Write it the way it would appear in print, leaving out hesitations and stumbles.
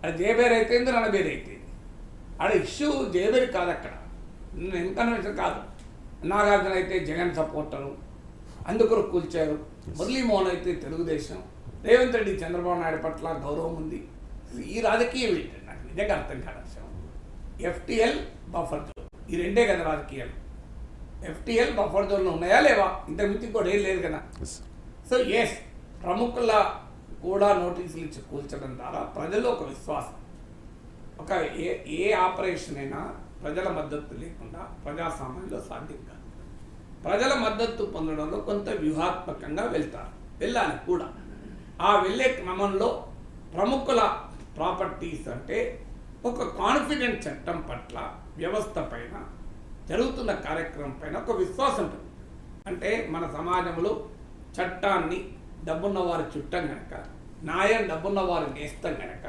అది జయబేర్ అయితే రణబేర్ అయితే ఆడ ఇష్యూ జయబేర్ కాదు, అక్కడ ఇన్కన్వెన్షన్ కాదు. నాగార్జున అయితే జగన్ సపోర్టరు, అందుకొరకు కూల్చారు. మురళీమోహన్ అయితే తెలుగుదేశం, రేవంత్ రెడ్డి చంద్రబాబు నాయుడు పట్ల గౌరవం ఉంది. ఈ రాజకీయం ఏంటంటే నాకు నిజంగా అర్థం కాదు. ఎఫ్టీఎల్ బఫర్ జోన్ ఈ రెండే కదా రాజకీయాలు. ఎఫ్టీఎల్ బఫర్ జోన్లు ఉన్నాయా లేవా? ఇంతకుమించి కూడా ఏం లేదు కదా. సో ఎస్, ప్రముఖుల కూడా నోటీసులు ఇచ్చి కూల్చడం ద్వారా ప్రజల్లో ఒక విశ్వాసం, ఒక ఏ ఆపరేషన్ అయినా ప్రజల మద్దతు లేకుండా ప్రజాస్వామ్యంలో సాధ్యం కాదు. ప్రజల మద్దతు పొందడంలో కొంత వ్యూహాత్మకంగా వెళ్ళాలి కూడా. ఆ వెళ్ళే క్రమంలో ప్రముఖుల ప్రాపర్టీస్ అంటే ఒక కాన్ఫిడెంట్ చట్టం పట్ల, వ్యవస్థ పైన, జరుగుతున్న కార్యక్రమం పైన ఒక విశ్వాసం ఉంటుంది. అంటే మన సమాజంలో చట్టాన్ని డబ్బున్న వారి చుట్టం గనక, న్యాయం డబ్బున్న వారి నేస్తం గనక